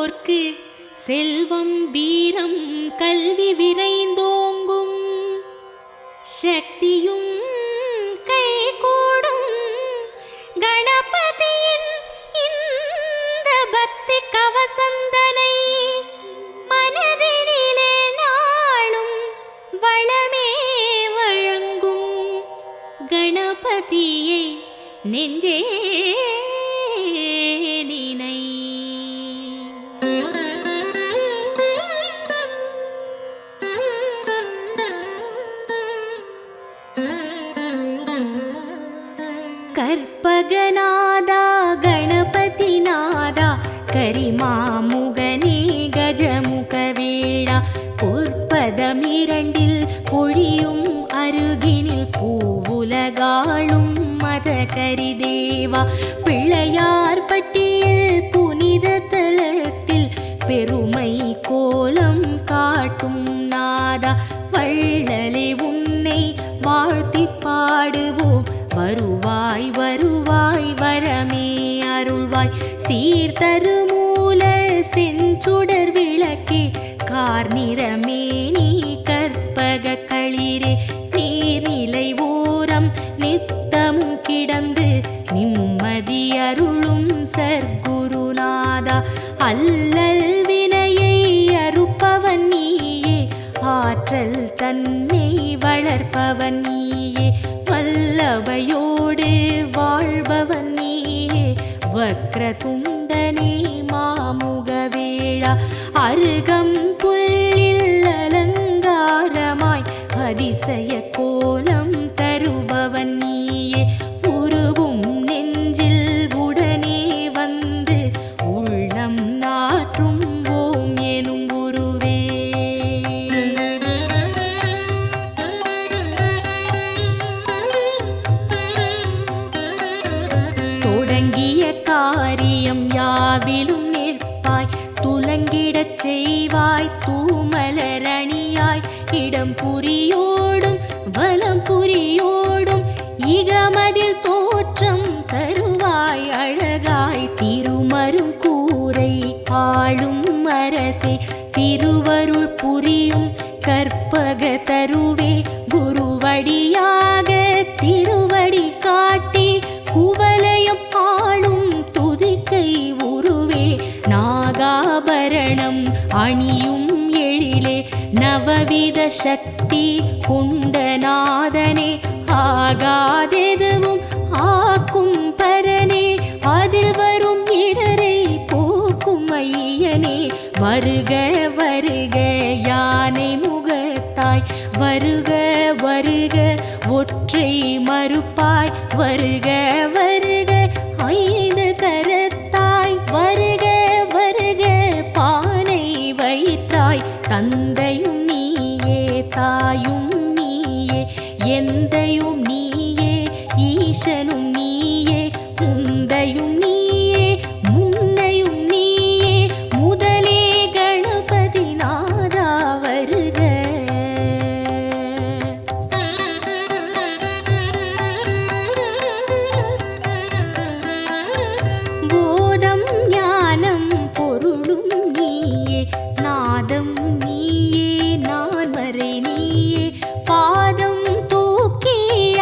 வாழ்வோர்க்கு செல்வம் வீரம் கல்வி விரைந்தோங்கும், சக்தியும் கைகூடும். கணபதியின் இந்த பக்தி கவசந்தனை மனதினிலே நாளும் வளமே வழங்கும். கணபதியை நெஞ்சே நினை. கற்பகநாதா கணபதிநாதா கரிமாமுகனே கஜமுகவேளா, பொற்பதமிரண்டில் பொழியும் அருகினில் பூவுலகாளும் மத கரிதேவா, பிள்ளையார் பட்டியில் புனித தலத்தில் பெருமை கோலம் காட்டும் நாதா, வள்ளலே உன்னை வாழ்த்தி பாடுவோம். வருவாய் வருவாய் வரமே அருள்வாய், சீர்தருமூல செஞ்சுடர் விளக்கே கார்நிறமே நீ கற்பக களிரே, நீர்நிலை ஓரம் நித்தமும் கிடந்து நிம்மதி அருளும் சர்க்குருநாதா, அல்லல் வினையை அறுப்பவன் நீயே, ஆற்றல் தன்னை வளர்ப்பவன் நீயே, வல்லவையோடு வாழ்பவன் நீயே, வக்ரதுண்டனே மாமுகவேளா, அருகம் புல்லில் அலங்காரமாய் அதிசய கோலம் தருபவன் நீயே, உருகும் நெஞ்சில் உடனே வந்து உள்ளம் நாற்றும் ஓம் எனும் குருவே. தொடங்கிய காரியம் யாவிலும் நிற்பாய், துலங்கிடச் செய்வாய் தூமலரணியாய், இடம் புரியோடும் வலம் புரியோடும் இகமதில் தோற்றம் தருவாய் அழகாய், திருமரும் கூரை ஆளும் அரசே, திருவருள் புரியும் கற்பக தருவே, குருவடியாக திருவடி காட்டி குவலயம் ஆளும் துதிக்கை உருவே, நாகாபரணம் அணியும் எழிலே, நவவித சக்தி கொண்ட நாதனே, ஆகாதெதுவும் ஆக்கும் பரனே, அதில் வரும் இடரை போக்கும் ஐயனே, வருக வருக யானை முகத்தாய், வருக வருக ஒற்றை மறுப்பாய், வருக வருக ஐந்து கரத்தாய், வருக வருக பானை வயிற்றாய், தந்தையும் நீயே தாயும் நீயே எந்தையும் நீயே ஈசனும் நீயே, முந்தையும் நீயே முன்னையும் நீயே, முதலே கணபதி நாதா வருக. போதம் ஞானம் பொருளும் நீயே, நாதம் நீயே நான்மறை நீயே, பாதம் தூக்கி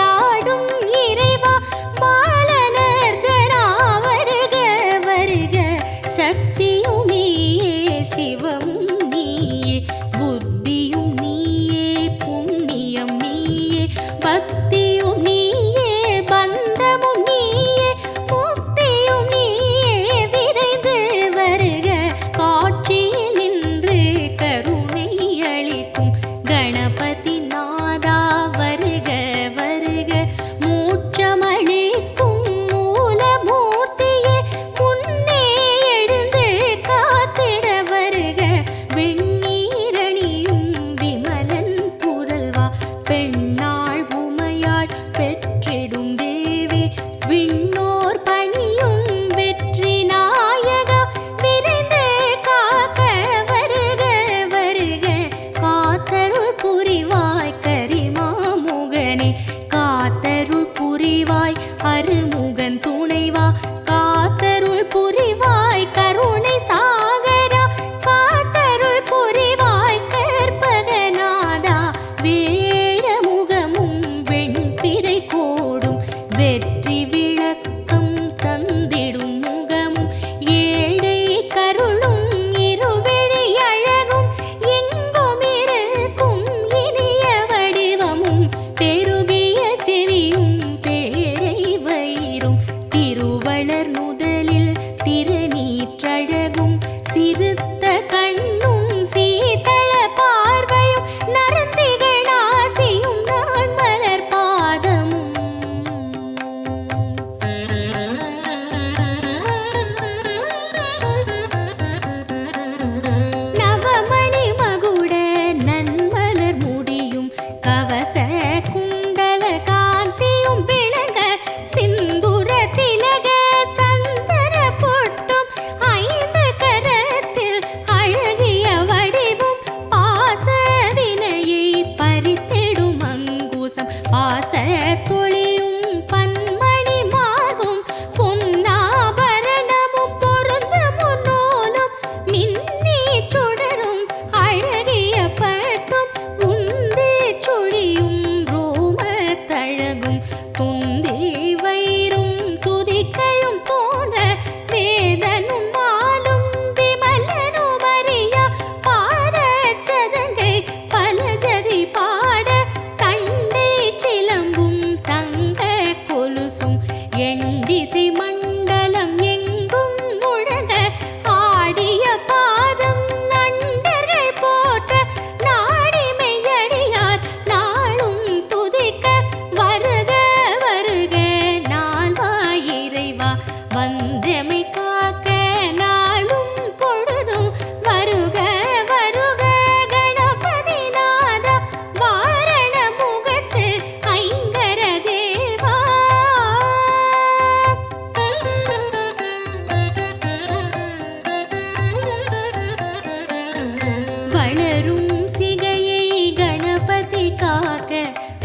ஆடும் இறைவா பாலனர்தனா வருக வருக, சக்தியும் நீயே சிவமும் நீயே, புத்தியும் நீயே புண்ணியம் நீயே, பக்தியும் நீயே பந்தமும் நீயே, முக்தியும் நீயே விரைந்து வருக, காட்சியில் நின்று கருணை அளிக்கும் கணபதி நாதா வருக வருக, மூச்சமளிக்கும் மூலமூர்த்தியே முன்னே எழுந்து காத்திட வருக, சிறுத்த கண்ணும் சீதள பார்வையும் நரந்திகள் ஆசியும் நான் மலர் பாதமும் நவமணி மகுட நன்மலர் முடியும் கவச குண்டல காந்தியும் விளங்க சிந்துர திலக சந்தன பொட்டும் ஐந்து கரத்தில் அழகிய வடிவும் பாச வினையை பறித்திடும் அங்குசம் பாச தொழியும் பன்மணி மார்பும் பொன்னாபரணமும் பொருந்த முன்னோலும் மின்னி சுடரும் அழகிய பட்டும் உந்தி சுழியும் ரோம தழகும் துந்தி வயிறும் துதிக்கையும் தோன்ற வேதனும் மாலும் விமலனும் அறியா பாத சதங்கை பல ஜதி பாட தண்டை சிலம்பும் தங்க கொலுசும் எண்டிசை மண்டலம் எங்கும் முழங்க ஆடிய பாதம் நண்டர்கள் போற்ற நாடி மெய்யடியார் நாளும் துதிக்க வருக வருக நால்வாய் இறைவா வந்தமை காக்க நாளும் பொழுதும் வருக வருக கணபதி நாதா வாரண முகத்து ஐங்கர தேவா வளரும் சிகையை கணபதி காக்க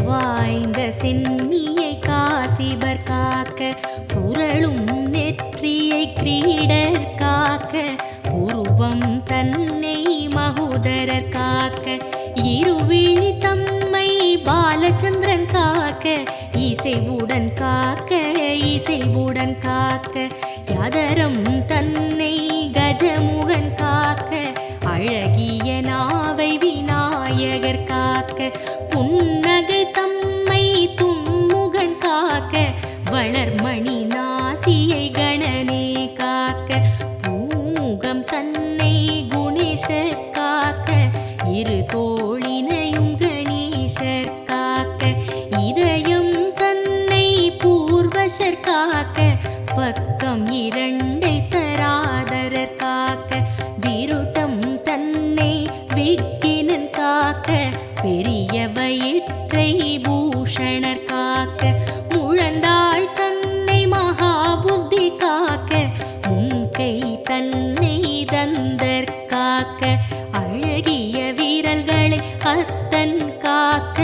வாய்ந்த சென்னியை காசிபர் காக்க புரளும் நெற்றியை கிரீடர் காக்க உருவம் தன்னை மகோதரர் காக்க இருவிழி தம்மை பாலச்சந்திரன் காக்க இசைவுடன் காக்க இசைவுடன் காக்க யதரம் தன்னை கஜமுகன் காக்க அழகிய நாவை விநாயகர் காக்க புன்னகை தம்மை துன்முகன் காக்க வளர்மணி நாசியை கணனே காக்க பூமுகம் தன்னை குணேசர் காக்க இரு தோழினையும் கணேசர் காக்க இதயம் தன்னை பூர்வசர் காக்க பக்கம் இரண்டை தராதரர் காக்க விருட்டம் தன்னை விக்கினன் காக்க பெரிய வயிற்றை பூஷணர் காக்க முழந்தாள் தன்னை மகாபுத்தி காக்க முன்கை தன்னை தந்தர் காக்க அழகிய வீரல்களை அத்தன் காக்க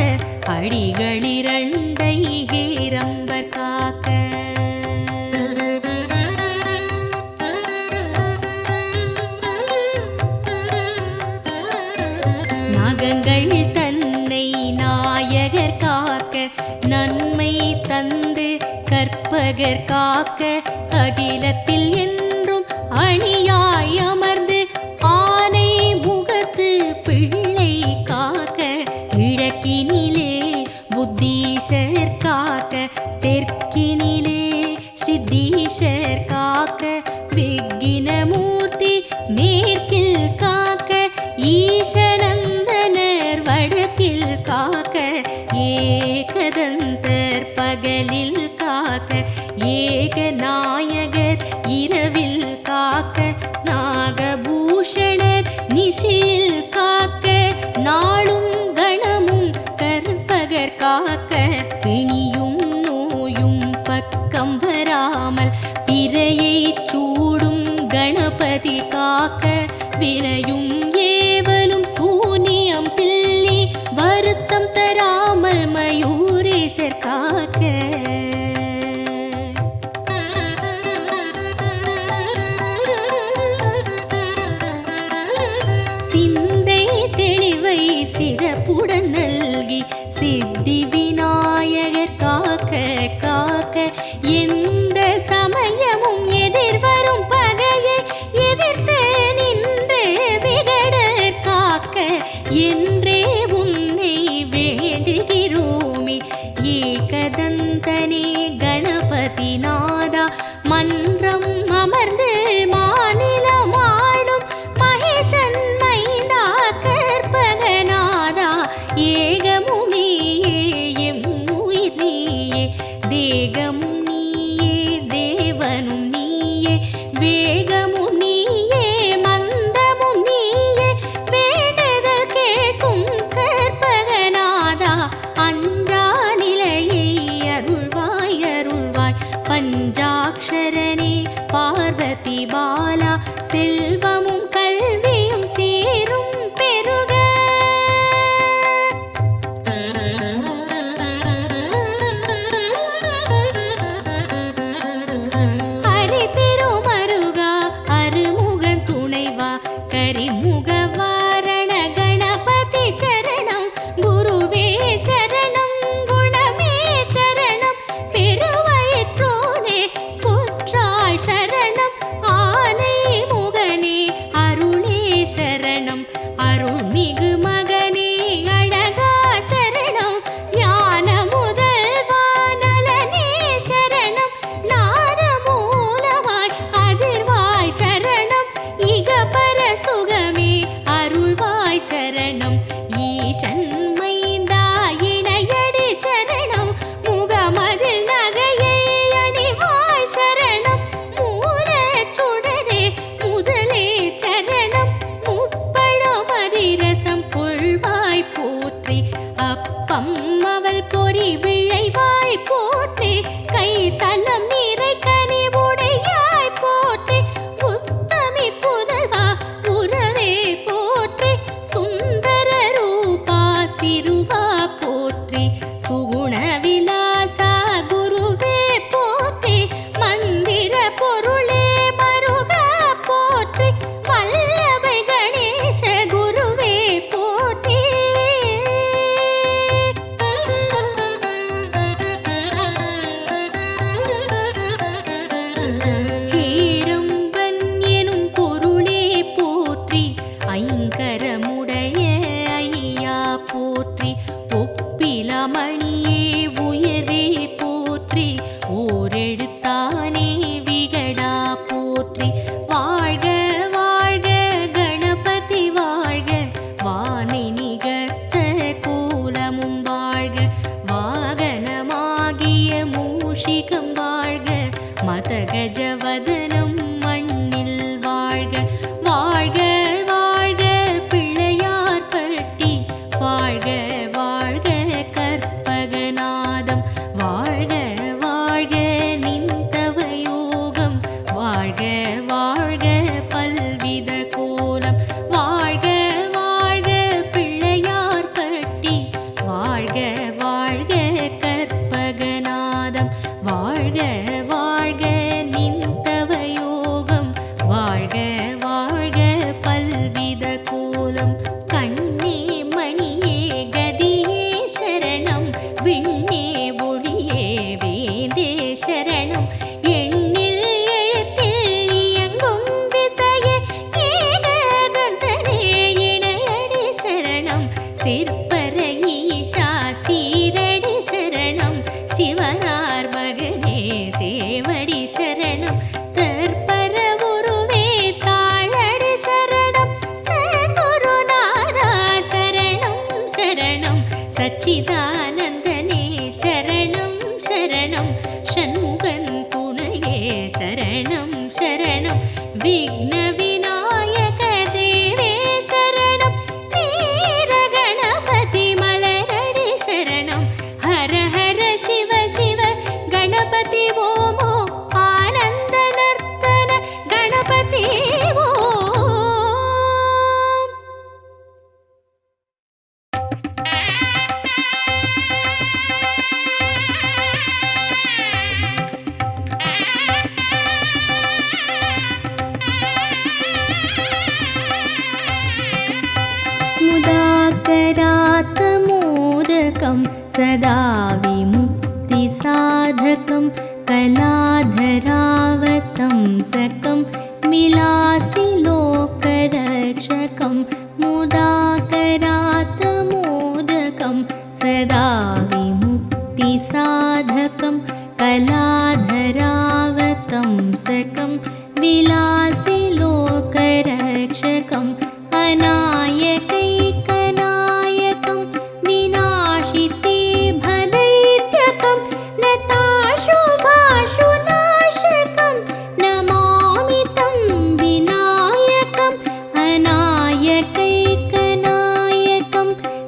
அடிகளிரண்டை ஹேரம்பர் காக்க நகங்கள் தன்னை நாயகர் காக்க நன்மை தந்து கற்பகர் காக்க அகிலத்தில் என்றும் அணியாய் அமர்ந்து ஆனை முகத்து பிள்ளை காக்க கிழக்கினிலே புத்தீஷர் காக்க தெற்கினிலே சித்தீஷர் காக்க விக்கினமூர்த்தி மேற்கில் காக்க ஈசநந்தனர் வடக்கில் காக்க ஏகதந்தர் பகலில் காக்க ஏகநாயகர் இரவில் காக்க நாகபூஷணர் நிசியில் காக்க நாளும் கணமும் கற்பகர் காக்க பிணியும் நோயும் பக்கம் வராமல் பிறையை சூடும் கணபதி காக்க வினையும் ஏவலும் சூனியம் பில்லி வருத்தம் தராமல் மயூரேசர் காக்க சிந்தை தெளிவை சிறப்புடன் நல்கி சித்தி விநாயகர் காக்க காக்க எந்த சமயமும் எதிர்வரும் பகையை எதிர்த்து நின்று ஈசன் மைந்தா இணையடி சரணம் முகமதில் நகையை அணிவாய் சரணம் மூலச் சுடரே முதலே சரணம் முப்பழம் அதிரசம் கொள்வாய் போற்றி அப்பம் அவள் பொறி விழைவாய் போற்றி கை தலம் நீரை கனிவுடையாய் போற்றி உத்தமி புதல்வா உறவே போற்றி சுந்தர ரூபா சிறுவா போற்றி சுகுண விலாசா குருவே போற்றி மந்திர பொருளே மருகா போற்றி வல்லபை கணேச குருவே போற்றி ஹேரம்பன் எனும் பொருளே போற்றி ஐங்கரமுடைய ஐயா போற்றி ஒப்பிலமணியே உயர்வே போற்றி ஓரெழுத்தானே விகடா போற்றி வாழ்க வாழ்க கணபதி வாழ்க வானை நிகர்த்த கோலமும் வாழ்க வாகனமாகிய மூஷிகம் வாழ்க மதகஜவதனம் மண்ணில் வாழ்க வாழ்க வாழ்க பிள்ளையார் பட்டி வாழ்க வாழ்க கற்பகநாதம் வாழ்க வாழ்க நின்றவ யோகம் வாழ்க வாழ்க பல்வித கோலம் வாழ்க வாழ்க பிள்ளையார் பட்டி வாழ்க வாழ்க கற்பகநாதம் வாழ்க வாழ்க நின்றவ யோகம் வாழ்க வாழ்க பல்வித கோலம் கண்ணே மணியே கதியே சரணம் விண்ணே ஒளியே வேந்தே சரணம் எண்ணில் எழுத்தில் இயங்கும் விசையே ஏகதந்தனே இணையடி சரணம் சிற்பர ஈசா சீரடி சரணம் சிவனார் மகனே சேவடி சரணம் தற்பர உருவே தாளடி சரணம் சகுருநாதா சரணம் சரணம் சச்சிதானந்தனே சரணம் சரணம் ஷண்முகன் துணையே சரணம் சரணம் விக்ன விநாயக தேவே சரணம் வீர கணபதி மலரடி சரணம் ஹர ஹர சிவ சிவ கணபதி ஓமோ ஆனந்த நர்த்தன கணபதி ஓம் मुदाकरात्मोदकं सदा विमुक्तिसाधकं कलाधरावतं सकं मिलासि लोकरक्षकं मुदाकरात्मोदकं सदा विमुक्तिसाधकं कलाधरावतं सकं विलासि लोकरक्षकम् अनायकैकनायकं विनाशिते भदैत्यकं नताशुभाशुनाशकं नमामि तं विनायकम् अनायकैकनायकं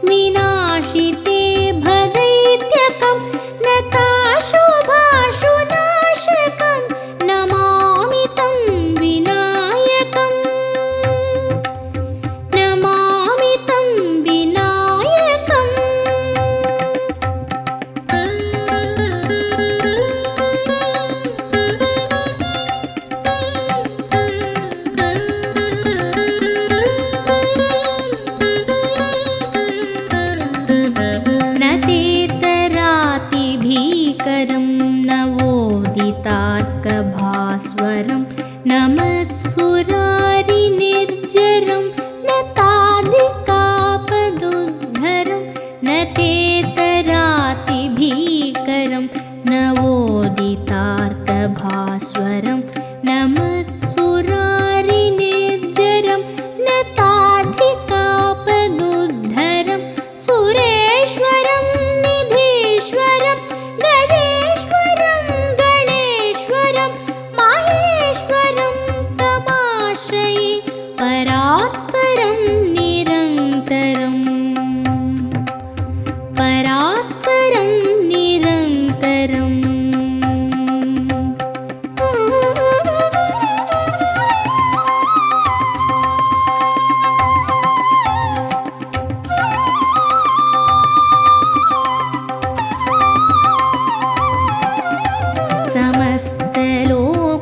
विनाशिते भदैत्यकं नताशुभाशुनाशकं नमामि तं विनायकम् नमामि तं विनायकम् न तेतरातिभीकरं नवोदितात्कभास्वरं न मत्सुरारिनिर्जरं न ताधिकापदुद्धरं न तेतरातिभीकरं नवोदितार्कभास्वरं न मत्सुरारिनिर्जरं न ताधिकापदुद्धरं परात्परं निरन्तरम् परात्परं निरन्तरम्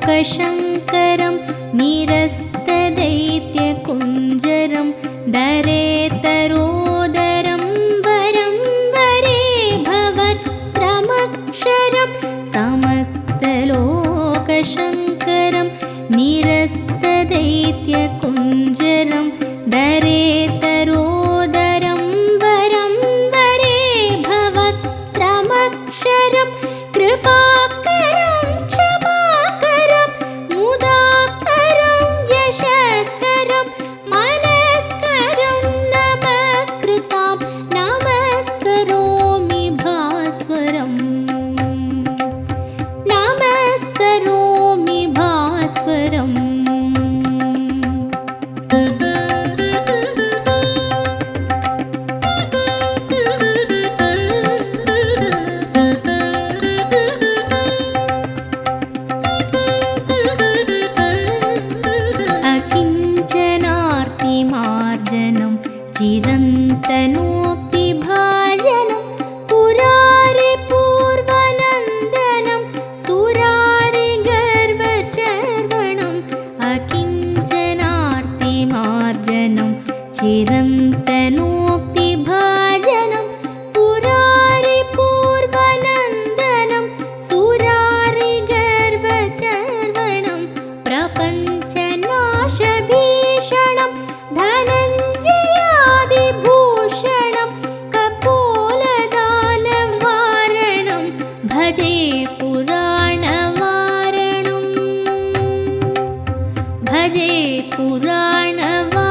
समस्तलोकशङ्करं निरस्तदैत्यकुञ्जरं दरेतरोदरं वरं वरे भवत्रमक्षरं समस्तलोकशङ्करं निरस्तदैत्यकुञ्जरं दरेतरोदरं वरं वरे भवत्रमक्षरं कृपाकरं क्षमाकरं मुदाकरं यशस्करं मनस्करं नमस्कृतां नमस्करोमि भास्वरम् नमस्करोमि भास्वरम् अकिञ्चनार्तिमार्जनं चिरन्तनोक्तिभाजनं पुरारिपूर्वनन्दनं सुरारिगर्वचर्वणम् अकिञ्चनार्तिमार्जनं चिरन्तनोक्तिभाजनं पुरारिपूर्वनन्दनं सुरारिगर्वचर्वणं प्रपञ्चनाशभीषणं धनञ्जयादिभूषणं कपोलदानवारणं भजे पुराणवारणं भजे पुराणवारणम्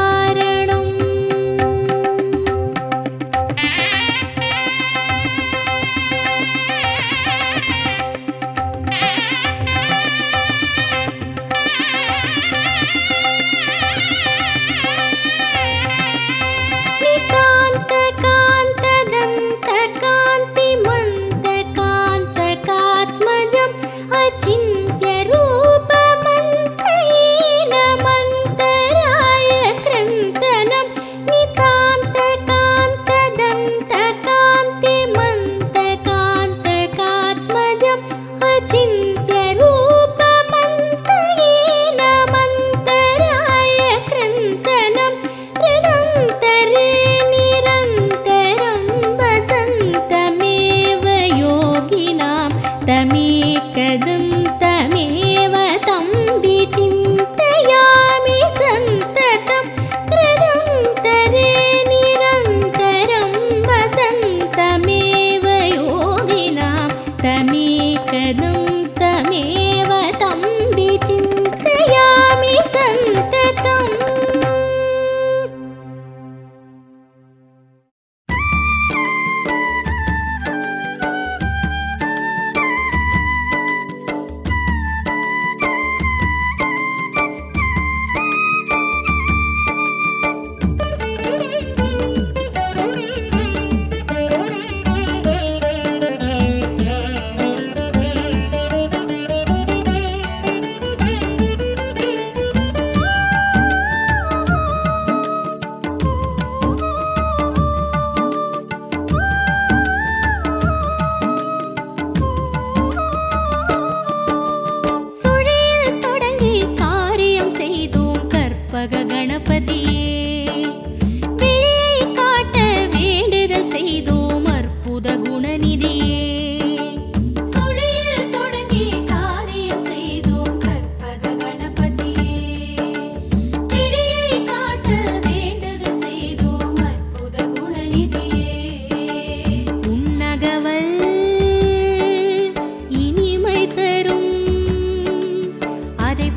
नितान्तकान्तदन्तकान्तिमन्तकान्तकात्मजम् अचिन्त्यरूपमन्तहीनमन्तराय कृन्तनं नितान्तकान्तदन्तकान्तिमन्तकान्तकात्मजम् अचिन्त्यरूपमन्तहीनमन्तराय कृन्तनं हृदन्तरे निरन्तरं वसन्तमेव योगिनां तमेकदं तमेव तं विचिन्तयामि सन्ततं हृदन्तरे निरन्तरं वसन्तमेव योगिनां तमेकदं तमेव तं विचिन्तयामि सन्ततम्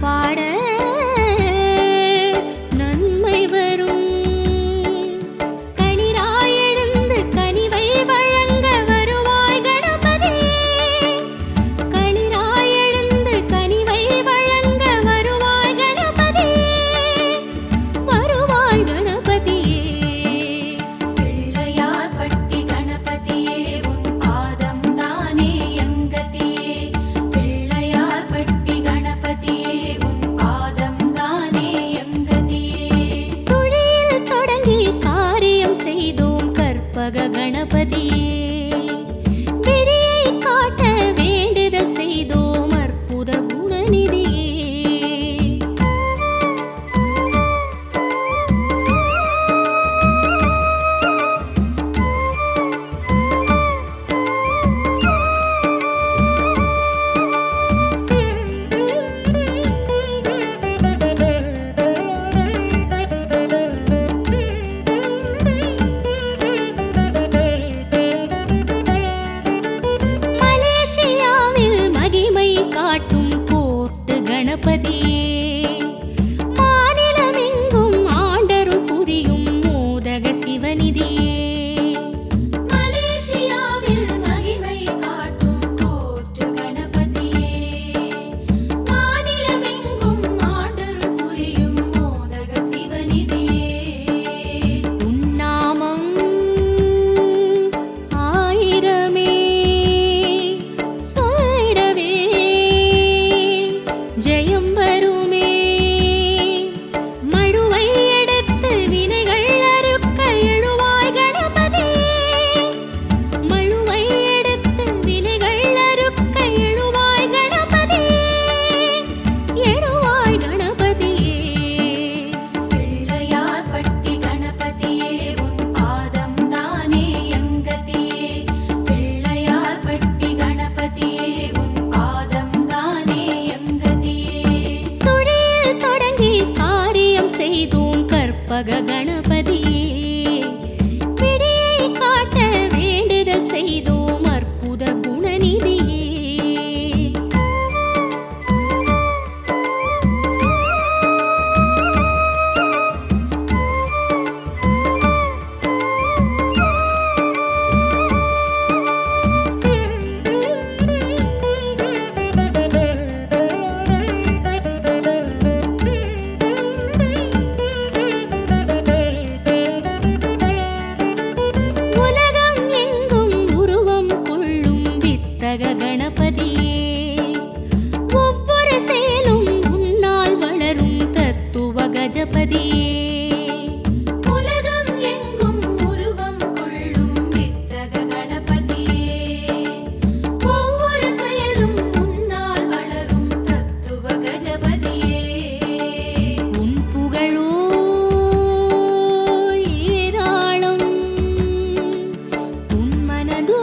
பாட நன்மை வரும். கணபதியே விழியை காட்ட வேண்டுதல் செய்தோம் அற்புத குணநிதியே கணபதியே மாநிலமெங்கும் ஆண்டருள் புரியும் மோதக சிவநிதியே மலேசியாவில் மகிமை காட்டும் போற்று கணபதியே மாநிலமெங்கும் ஆண்டருள் புரியும் மோதக சிவநிதியே உன்னாமம் ஆயிரமே சொல்லிடவே ஜெயம் வருமே மழுவை எடுத்து வினைகள் அறுக்க எழுவாய் கணபதியே மழுவை எடுத்து வினைகள் அறுக்க எழுவாய் கணபதியே எழுவாய் கணபதியே பிள்ளையார் பட்டி கணபதியே உன் பாதம் தானே எங்கதியே பிள்ளையார் பட்டி கணபதியே உன் பாதம் தானே சுழியில் தொடங்கி காரியம் செய்தோம் கற்பக கணபதியே விழியை காட்ட வேண்டுதல் செய்தோம் அற்புத குணநிதியே கணபதியே ஒவ்வொரு செயலும் உன்னால் வளரும் தத்துவ கஜபதியே உலகம் எங்கும் உருவம் கொள்ளும் வித்தக கணபதியே ஒவ்வொரு செயலும் உன்னால் வளரும் தத்துவ கஜபதியே உன் புகழோ ஏராளம் உன் மனதோ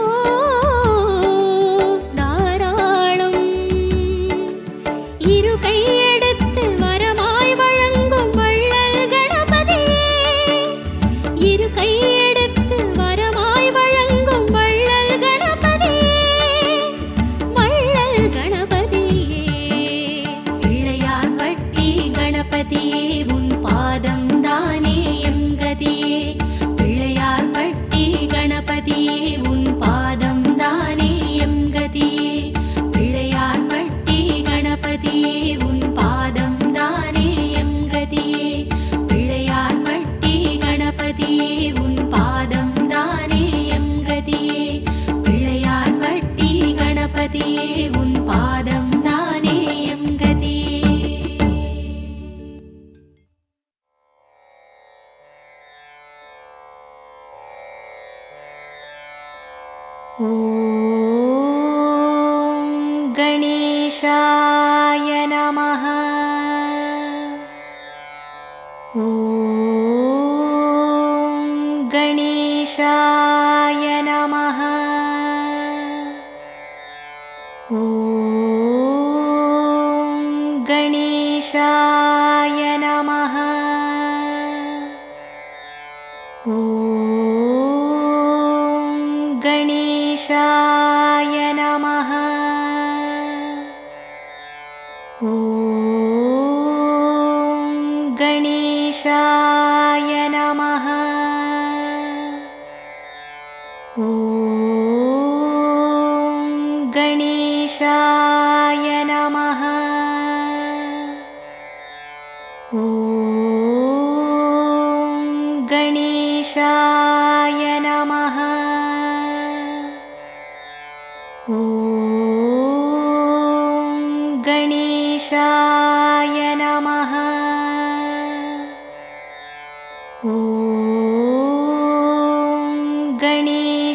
உன் பாதம் தானே எம் கதியே பிள்ளையார் பட்டி கணபதியே உன் பாதம் தானே எம் கதியே பிள்ளையார் பட்டி கணபதியே உன் பாதம் தானே எம் கதியே பிள்ளையார் பட்டி கணபதியே உன் பாதம் தானே எம் கதியே பிள்ளையார் பட்டி கணபதியே உன் பாதம் தானே எம் கதியே ஓம் கணேசாய நமः ஓம் கணேசாய நமः ஓம் கணேசாய நமः गणेशाय नमः ॐ गणेशाय नमः ॐ गणेशाय नमः ॐ गणेशाय नमः ॐ गणेशाय नमः ॐ गणेशाय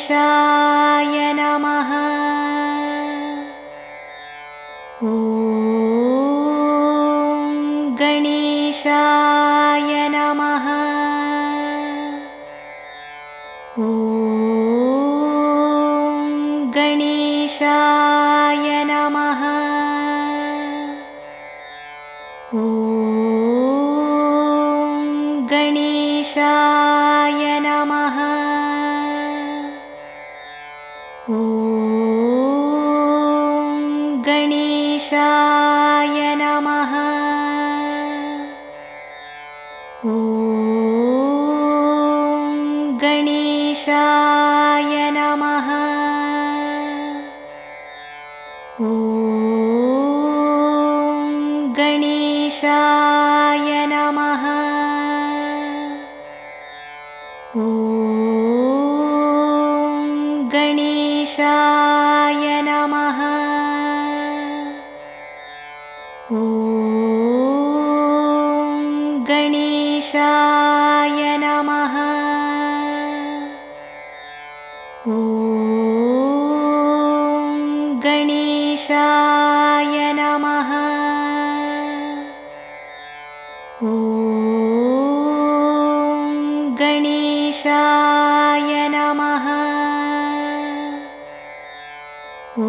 गणेशाय नमः। ॐ गणेशाय नमः। ॐ गणेशाय नमः। ॐ गणेशाय नमः। ॐ गणेशाय नमः। ॐ गणेशाय नमः। ॐ गणेशाय नमः। ॐ गणेशाय नमः। ॐ गणेशाय नमः। ॐ गणेशाय नमः। ॐ गणेशाय नमः। ॐ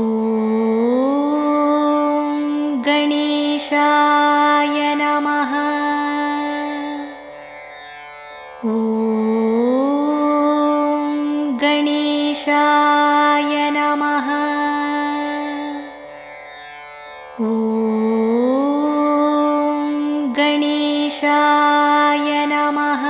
गणेशाय नमः। ॐ गणेशाय नमः। ॐ गणेशाय नमः।